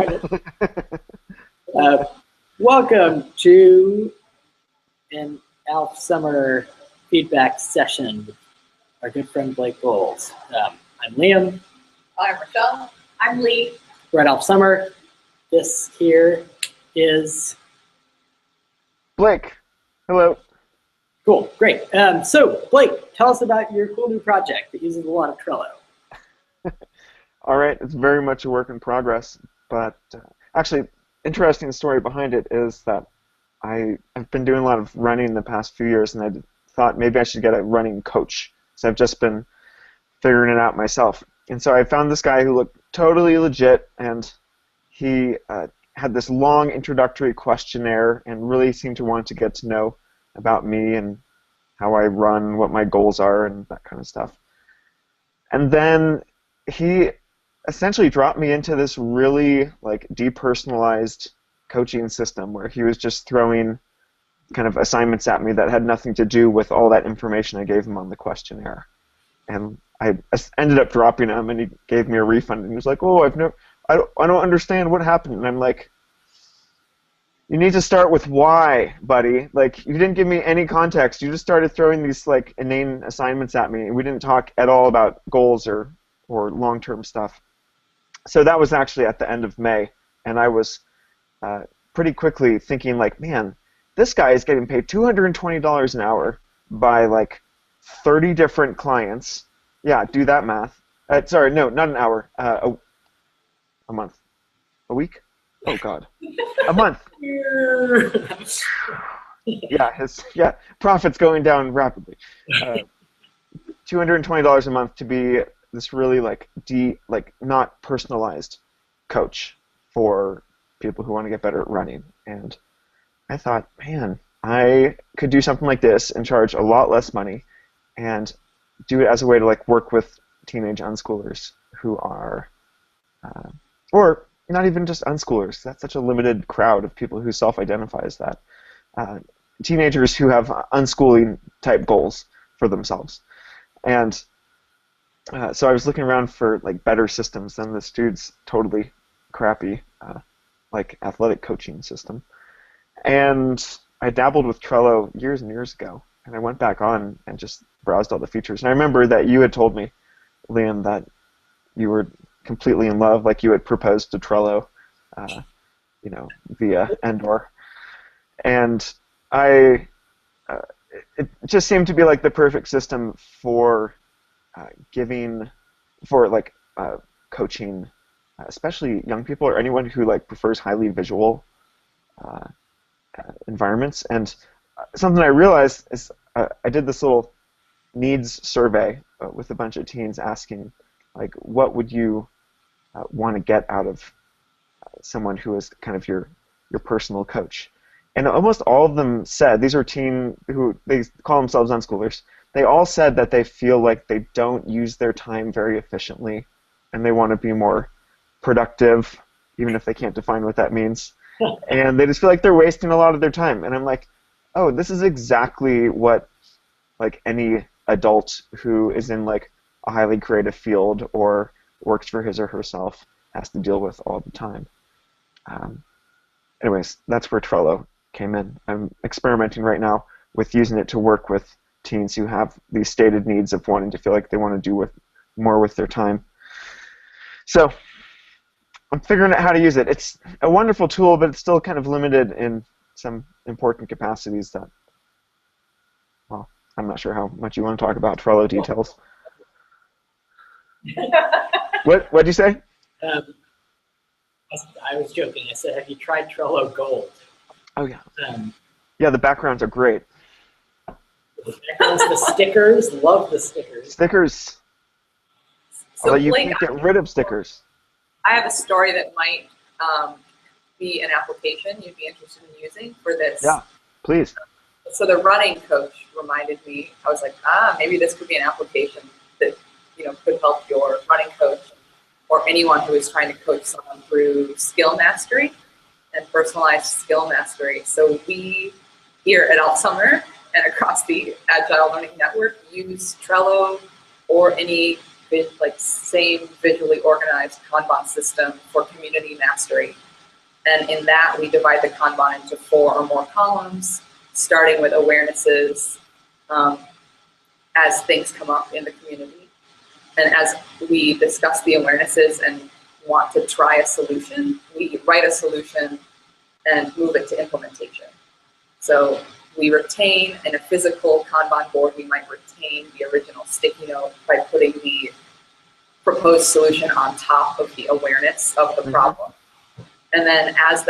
Uh, Welcome to an Alf Summer feedback session with our good friend Blake Boles. I'm Liam. I'm Rochelle. I'm Lee. We're at Alf Summer. This here is Blake. Hello. cool, great. So Blake, tell us about your cool new project that uses a lot of Trello. All right, it's very much a work in progress, but actually, interesting story behind it is that I've been doing a lot of running the past few years, and I thought maybe I should get a running coach. So I've just been figuring it out myself. And so I found this guy who looked totally legit, and he had this long introductory questionnaire and really seemed to want to get to know about me and how I run, what my goals are, and that kind of stuff. And then he essentially dropped me into this really depersonalized coaching system where he was just throwing kind of assignments at me that had nothing to do with all that information I gave him on the questionnaire. And I ended up dropping him, and he gave me a refund, and he was like, "Oh, I don't understand what happened." And I'm like, "You need to start with why, buddy. Like, you didn't give me any context. You just started throwing these inane assignments at me, and we didn't talk at all about goals or long-term stuff." So that was actually at the end of May, and I was pretty quickly thinking, man, this guy is getting paid $220 an hour by 30 different clients. Yeah, do that math. Sorry, no, not an hour. A month. A week? Oh God. A month. Yeah, profits going down rapidly. $220 a month to be this really not personalized coach for people who want to get better at running. And I thought, man, I could do something like this and charge a lot less money and do it as a way to work with teenage unschoolers who are, or not even just unschoolers. That's such a limited crowd of people who self-identify as that. Teenagers who have unschooling type goals for themselves. And so I was looking around for better systems than this dude's totally crappy athletic coaching system. And I dabbled with Trello years and years ago, and I went back on and just browsed all the features. And I remember that you had told me, Liam, that you were completely in love, you had proposed to Trello, via Endor. And it just seemed to be the perfect system for coaching, especially young people or anyone who prefers highly visual environments. And something I realized is I did this little needs survey with a bunch of teens asking, what would you want to get out of someone who is kind of your personal coach? And almost all of them said, these are teen who they call themselves unschoolers, they all said that they feel like they don't use their time very efficiently, and they want to be more productive, even if they can't define what that means. And they just feel like they're wasting a lot of their time. And I'm like, oh, this is exactly what any adult who is in a highly creative field or works for his or herself has to deal with all the time. Anyways, that's where Trello came in. I'm experimenting right now with using it to work with teens who have these stated needs of wanting to feel like they want to do more with their time. So I'm figuring out how to use it. It's a wonderful tool, but it's still kind of limited in some important capacities that, well, I'm not sure how much you want to talk about Trello details. What'd you say? I was joking. I said, have you tried Trello Gold? Oh, yeah. Yeah, the backgrounds are great. The backgrounds, the stickers, love the stickers. Stickers. So Although you Blake, can't get rid of stickers. I have a story that might be an application you'd be interested in using for this. Yeah, please. So the running coach reminded me, I was like, maybe this could be an application that could help your running coach or anyone who is trying to coach someone through skill mastery and personalized skill mastery. So we here at Alt Summer and across the Agile Learning Network use Trello or any like same visually organized Kanban system for community mastery. And in that, we divide the Kanban into 4 or more columns, starting with awarenesses as things come up in the community. And as we discuss the awarenesses and want to try a solution, we write a solution and move it to implementation. So we retain in a physical Kanban board, we might retain the original sticky note by putting the proposed solution on top of the awareness of the problem. And then as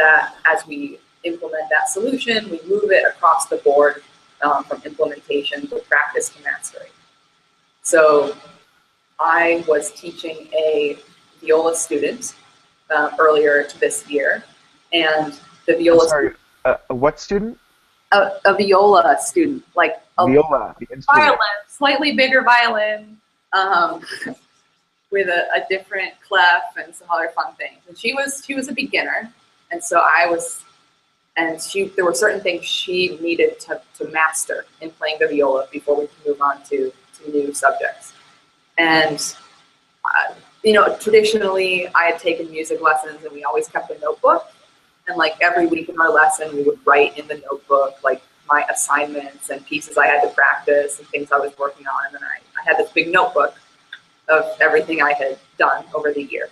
we implement that solution, we move it across the board from implementation to practice to mastery. So I was teaching a viola student earlier this year, and the viola. I'm sorry, a what student? A viola student, like a Viola, the instrument. violin, slightly bigger violin, with a different clef and some other fun things. And she was a beginner, and so there were certain things she needed to master in playing the viola before we could move on to new subjects. And traditionally I had taken music lessons, and we always kept a notebook. And like every week in our lesson, we would write in the notebook like my assignments and pieces I had to practice and things I was working on. And then I had this big notebook of everything I had done over the year.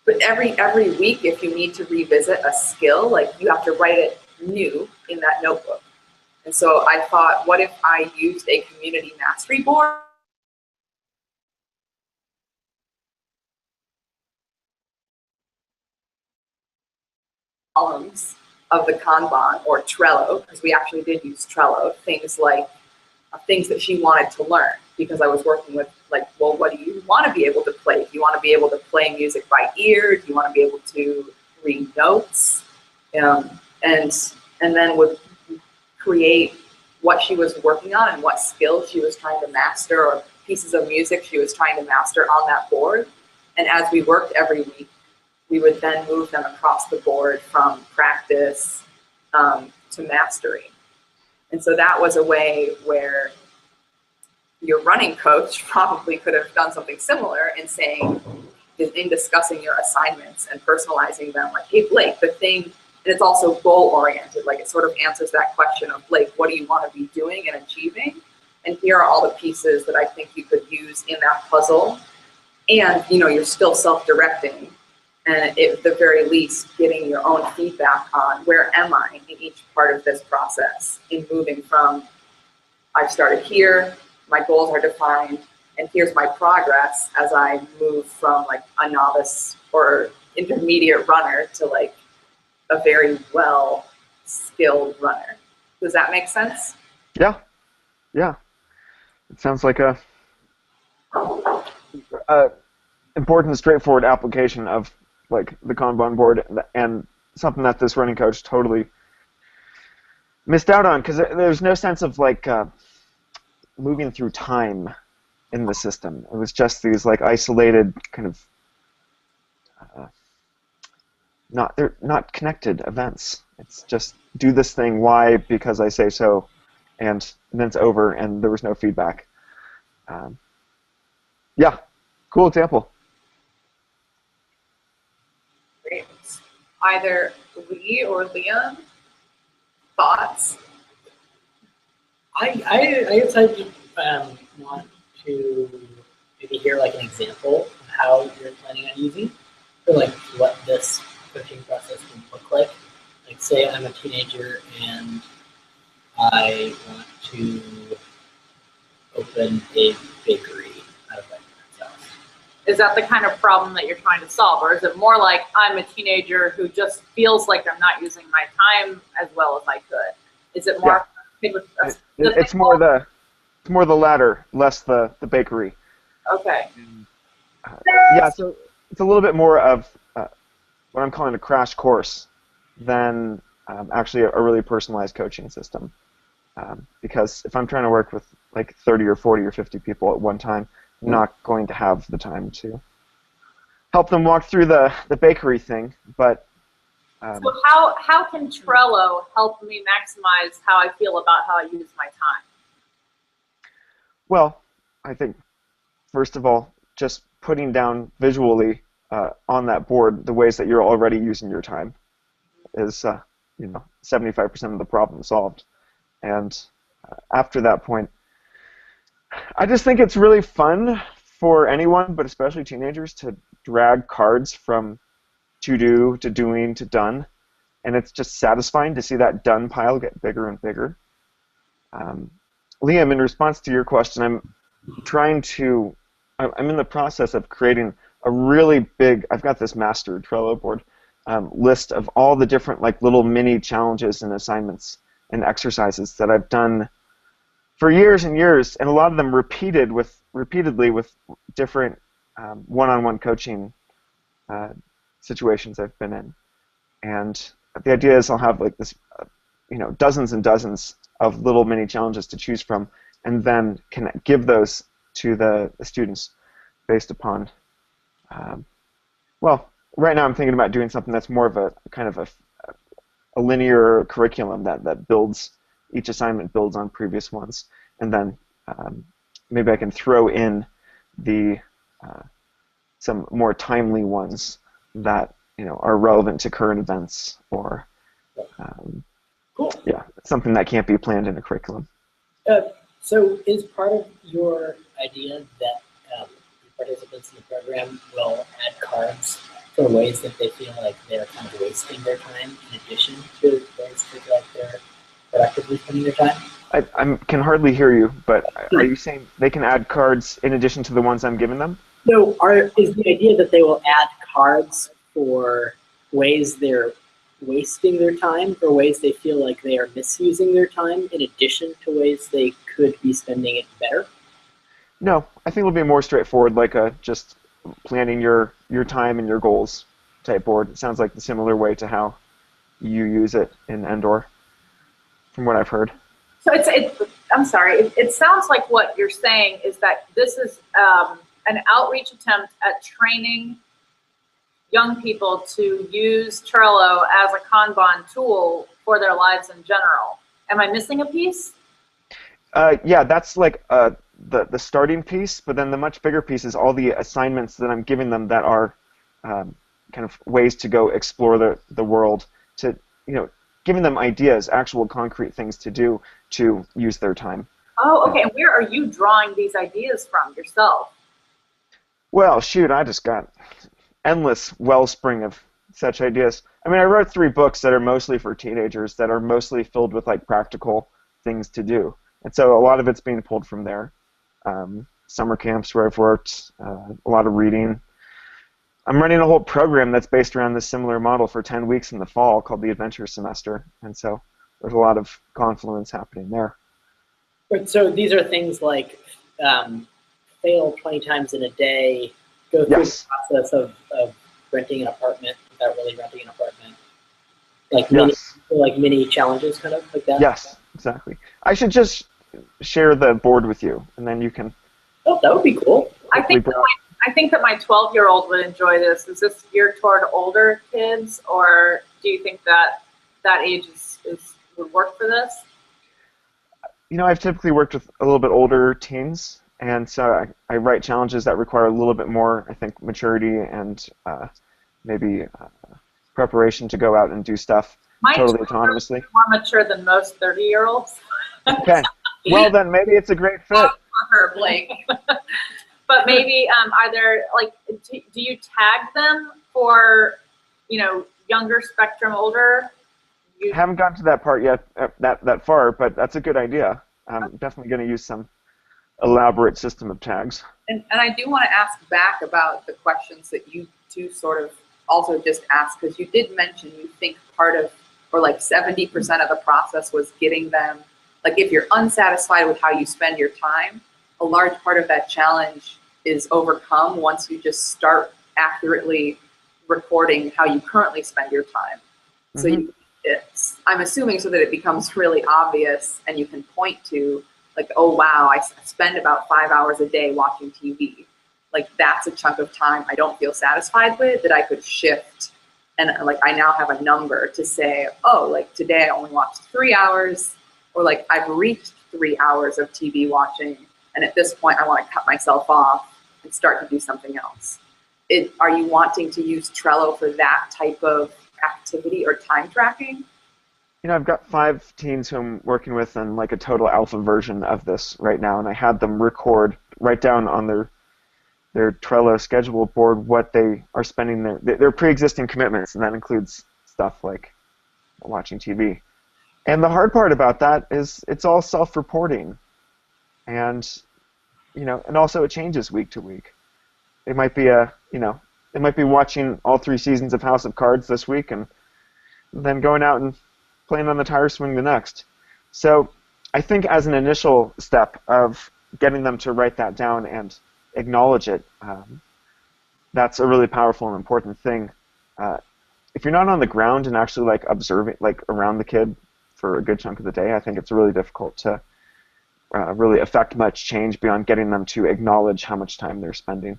But every week, if you need to revisit a skill, like you have to write it new in that notebook. And so I thought, what if I used a community mastery board? Columns of the Kanban or Trello, because we actually did use Trello, things like things that she wanted to learn, because I was working with like, well, what do you want to be able to play? Do you want to be able to play music by ear? Do you want to be able to read notes? And then would create what she was working on and what skills she was trying to master, or pieces of music she was trying to master on that board. And as we worked every week, we would then move them across the board from practice to mastery. And so that was a way where your running coach probably could have done something similar in saying, in discussing your assignments and personalizing them, like, hey, Blake, the thing, and it's also goal-oriented, like it sort of answers that question of, Blake, what do you want to be doing and achieving? And here are all the pieces that I think you could use in that puzzle. And, you're still self-directing. And at the very least, getting your own feedback on where am I in each part of this process, in moving from I've started here, my goals are defined, and here's my progress as I move from like a novice or intermediate runner to like a very well skilled runner. Does that make sense? Yeah. It sounds like a important, straightforward application of like the Kanban board, and something that this running coach totally missed out on, because there's no sense of like moving through time in the system. It was just these like isolated kind of they're not connected events. It's just do this thing, why? Because I say so, and then it's over, and there was no feedback. Yeah, cool example. Great. Either Lee or Liam, thoughts? I guess I just want to maybe hear like an example of how you're planning on using, or like what this coaching process would look like. Like, say I'm a teenager and I want to open a bakery out of my parents' house. Is that the kind of problem that you're trying to solve? Or is it more like I'm a teenager who just feels like I'm not using my time as well as I could? Is it more? Yeah. It's more the latter, less the bakery. Okay. Yeah, so it's a little bit more of what I'm calling a crash course than actually a really personalized coaching system. Because if I'm trying to work with like 30 or 40 or 50 people at one time, I'm not going to have the time to help them walk through the bakery thing. But so how can Trello help me maximize how I feel about how I use my time? well, I think, first of all, just putting down visually on that board the ways that you're already using your time is, 75% of the problem solved. And after that point, I just think it's really fun for anyone, but especially teenagers, to drag cards from to do to doing to done. And it's just satisfying to see that done pile get bigger and bigger. Liam, in response to your question, I'm in the process of creating a really big, I've got this master Trello board list of all the different like little mini challenges and assignments and exercises that I've done for years and years, and a lot of them repeatedly with different one-on-one coaching situations I've been in. And the idea is I'll have like this, dozens and dozens of little mini challenges to choose from, and then can give those to the students based upon, right now I'm thinking about doing something that's more of a kind of a linear curriculum that builds, each assignment builds on previous ones, and then maybe I can throw in the some more timely ones that are relevant to current events, or Cool. yeah, something that can't be planned in a curriculum. So is part of your idea that the participants in the program will add cards for ways that they feel like they're kind of wasting their time in addition to ways that feel like they're productively spending their time? I can hardly hear you, but are you saying they can add cards in addition to the ones I'm giving them? No, is the idea that they will add cards for ways they're wasting their time, or ways they feel like they are misusing their time, in addition to ways they could be spending it better? No, I think it'll be more straightforward, like a just planning your time and your goals type board. It sounds like the similar way to how you use it in Endor, from what I've heard. So I'm sorry, it sounds like what you're saying is that this is an outreach attempt at training young people to use Trello as a Kanban tool for their lives in general. Am I missing a piece? Yeah, that's like the starting piece, but then the much bigger piece is all the assignments that I'm giving them that are kind of ways to go explore the world, to giving them ideas, actual concrete things to do to use their time. Oh, okay. And where are you drawing these ideas from yourself? Well, shoot, I just got endless wellspring of such ideas. I mean, I wrote 3 books that are mostly for teenagers, that are mostly filled with like practical things to do, and so a lot of it's being pulled from there. Summer camps where I've worked, a lot of reading. I'm running a whole program that's based around this similar model for 10 weeks in the fall called the Adventure Semester, and so there's a lot of confluence happening there. Right, so these are things like fail 20 times in a day, go through the process of renting an apartment without really renting an apartment. Like mini challenges, kind of like that? Yes, exactly. I should just share the board with you, and then you can... Oh, that would be cool. I think that my 12-year-old would enjoy this. Is this geared toward older kids, or do you think that age would work for this? I've typically worked with a little bit older teens, and so I write challenges that require a little bit more, I think, maturity and maybe preparation to go out and do stuff totally autonomously. More mature than most 30-year-olds. Okay. Well, then maybe it's a great fit. For her, Blake. But maybe are there do you tag them for younger spectrum, older? I haven't gotten to that part yet, that far, but that's a good idea. I'm definitely going to use some elaborate system of tags. And I do want to ask back about the questions that you two sort of also just asked, because you did mention you think part of, or like 70% of the process was getting them, like if you're unsatisfied with how you spend your time, a large part of that challenge is overcome once you just start accurately recording how you currently spend your time. Mm-hmm. So I'm assuming so that it becomes really obvious and you can point to like, oh wow, I spend about 5 hours a day watching TV. Like that's a chunk of time I don't feel satisfied with that I could shift. And like I now have a number to say, oh, like today I only watched 3 hours, or like I've reached 3 hours of TV watching. and at this point I want to cut myself off and start to do something else. Are you wanting to use Trello for that type of activity or time tracking? I've got 5 teens who I'm working with in like a total alpha version of this right now, and I had them write down on their Trello schedule board what they are spending their pre-existing commitments, and that includes stuff like watching TV. And the hard part about that is it's all self-reporting, and and also it changes week to week. It might be watching all 3 seasons of House of Cards this week, and then going out and playing on the tire swing the next. So I think as an initial step of getting them to write that down and acknowledge it, that's a really powerful and important thing. If you're not on the ground and actually like observing like around the kid for a good chunk of the day, I think it's really difficult to really affect much change beyond getting them to acknowledge how much time they're spending.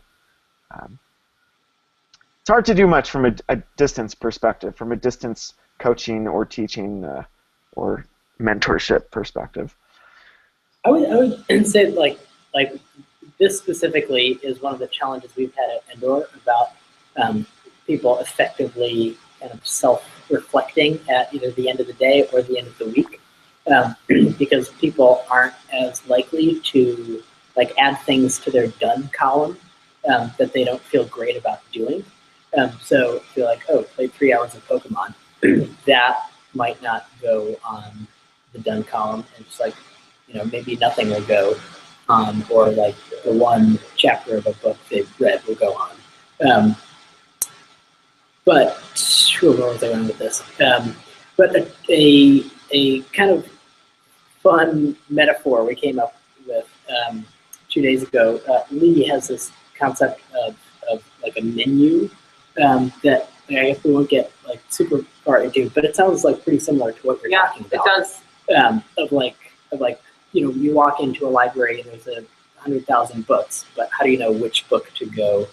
It's hard to do much from a distance perspective, from a distance coaching or teaching or mentorship perspective. I would say like this specifically is one of the challenges we've had at Endor about people effectively kind of self-reflecting at either the end of the day or the end of the week, because people aren't as likely to like add things to their done column that they don't feel great about doing. So if you're like, oh, played 3 hours of Pokemon, that might not go on the done column, and just like, maybe nothing will go on, or like the one chapter of a book they've read will go on. But where was I going with this? But a kind of fun metaphor we came up with 2 days ago. Lee has this concept of like a menu that I guess we won't get like super far into, but it sounds like pretty similar to what you're talking about. It does. Of like you walk into a library and there's 100,000 books, but how do you know which book to go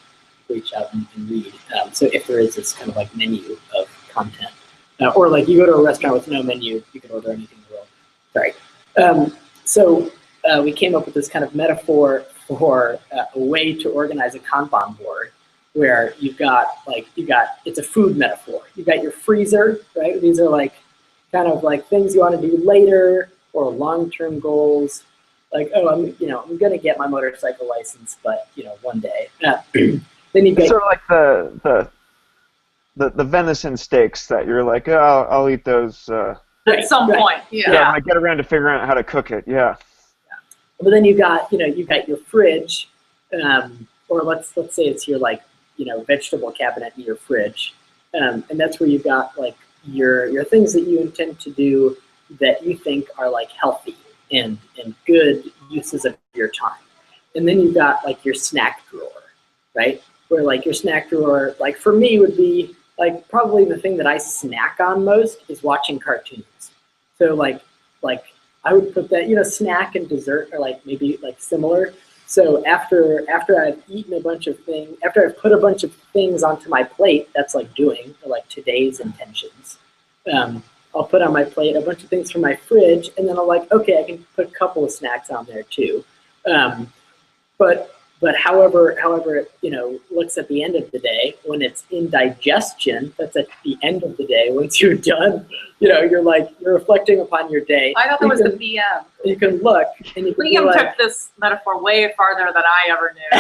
reach out and read? So if there is this kind of like menu of content, or like you go to a restaurant with no menu, you can order anything in the world. Sorry. So we came up with this kind of metaphor for a way to organize a Kanban board, where you've got it's a food metaphor. You've got your freezer, right? These are like kind of like things you want to do later or long-term goals. Like, oh, I'm gonna get my motorcycle license, but one day. Then you get sort of like the venison steaks that you're like, oh, I'll eat those at some point. when I get around to figuring out how to cook it. Yeah. But then you've got your fridge, or let's say it's your vegetable cabinet in your fridge, and that's where you've got like your things that you intend to do that you think are like healthy and good uses of your time. And then you've got like your snack drawer, right? Where like your snack drawer, like for me would be like probably the thing that I snack on most is watching cartoons. So like I would put that, snack and dessert are like maybe like similar. So after I've eaten a bunch of things, after I've put a bunch of things onto my plate, that's like doing, or like today's intentions. I'll put on my plate a bunch of things from my fridge, and then I'll like, okay, I can put a couple of snacks on there too. But however it looks at the end of the day, when it's indigestion, that's at the end of the day. Once you're done, you're reflecting upon your day. I thought that was the BM. You can look, and you can be Liam like, took this metaphor way farther than I ever knew.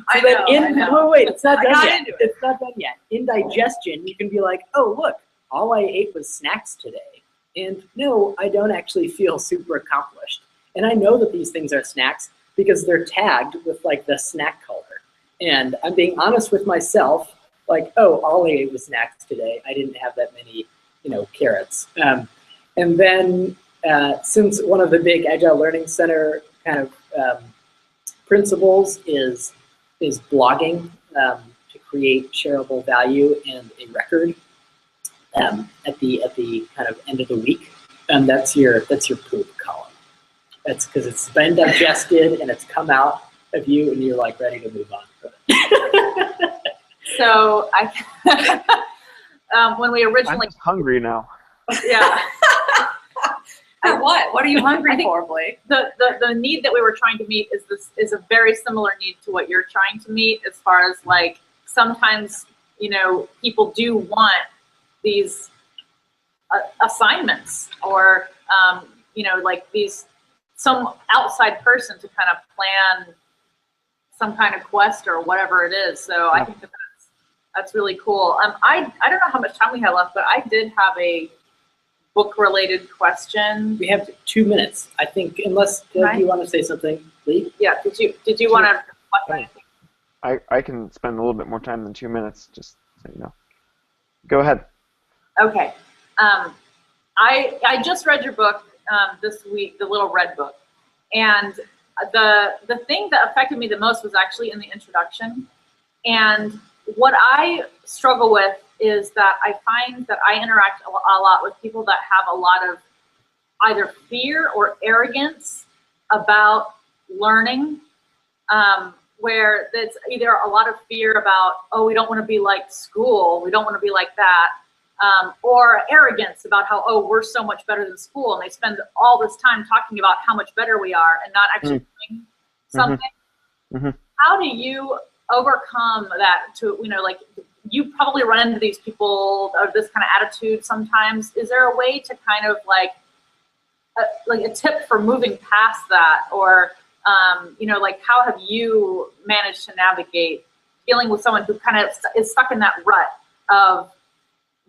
I know. Wait, it's not done got yet. into it. It's not done yet. Indigestion, you can be like, oh, look, all I ate was snacks today. And no, I don't actually feel super accomplished. And I know that these things are snacks because they're tagged with like the snack color. And I'm being honest with myself, like, oh, all I ate was snacks today. I didn't have that many, carrots. And then since one of the big Agile Learning Center kind of principles is blogging to create shareable value and a record at the kind of end of the week, that's your poop column. That's because it's been digested and it's come out of you, and you're like ready to move on. So when we I'm originally, just hungry now. yeah, For what? What are you hungry I think- for, Blake? the need that we were trying to meet is a very similar need to what you're trying to meet, as far as like sometimes, you know, people do want these assignments or you know, like some outside person to kind of plan some kind of quest or whatever it is. So I think that's really cool. I don't know how much time we have left, but I did have a book-related question. We have 2 minutes, I think, unless you want to say something, Lee. Yeah. Did you want to? I can spend a little bit more time than 2 minutes, just so you know. Go ahead. Okay. I just read your book this week, the Little Red Book, and the thing that affected me the most was actually in the introduction. And what I struggle with is that I find that I interact a lot with people that have a lot of either fear or arrogance about learning, where it's either a lot of fear about, oh, we don't want to be like school, we don't want to be like that, or arrogance about how, oh, we're so much better than school, and they spend all this time talking about how much better we are and not actually doing something. Mm-hmm. How do you overcome that? To, you know, like, you probably run into these people of this kind of attitude sometimes. Is there a way to kind of like a tip for moving past that, or you know, like, how have you managed to navigate dealing with someone who kind of is stuck in that rut of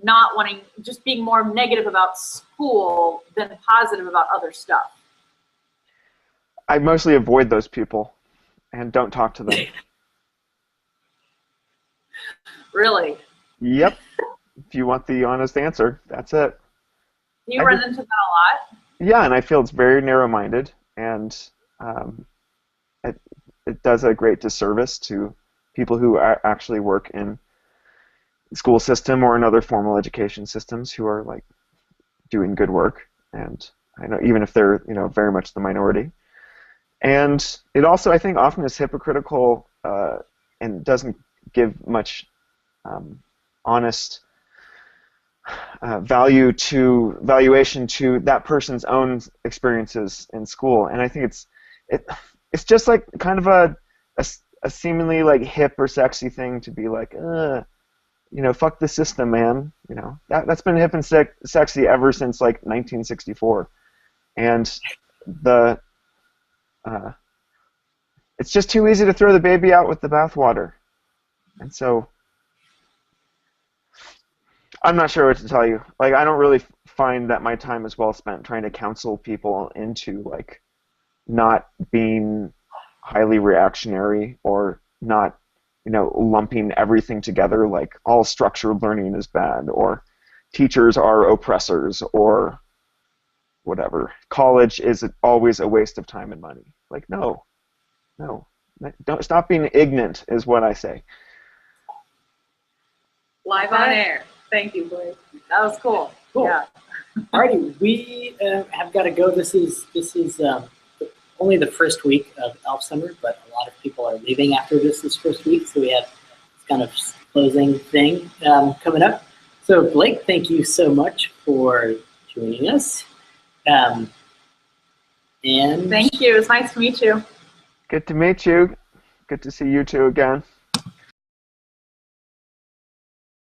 not wanting, just being more negative about school than positive about other stuff? I mostly avoid those people and don't talk to them. Really? Yep. If you want the honest answer, that's it. Do you run into that a lot? Yeah, and I feel it's very narrow-minded, and it does a great disservice to people who actually work in the school system or in other formal education systems who are like doing good work, and I know even if they're, you know, very much the minority. And it also, I think, often is hypocritical and doesn't give much honest valuation to that person's own experiences in school. And I think it's just like kind of a seemingly like hip or sexy thing to be like, you know, fuck the system, man. You know, that's been hip and sexy ever since like 1964, and it's just too easy to throw the baby out with the bathwater. And so I'm not sure what to tell you. Like, I don't really find that my time is well spent trying to counsel people into like not being highly reactionary or not, you know, lumping everything together like all structured learning is bad or teachers are oppressors or whatever. College is always a waste of time and money. Like, no. Don't stop being ignorant is what I say. Live on air. Thank you, Blake. That was cool. Cool. Yeah. Alrighty, we have got to go. This is only the first week of Elf Summer, but a lot of people are leaving after this first week, so we have this kind of closing thing coming up. So Blake, thank you so much for joining us. And Thank you. It was nice to meet you. Good to meet you. Good to see you two again.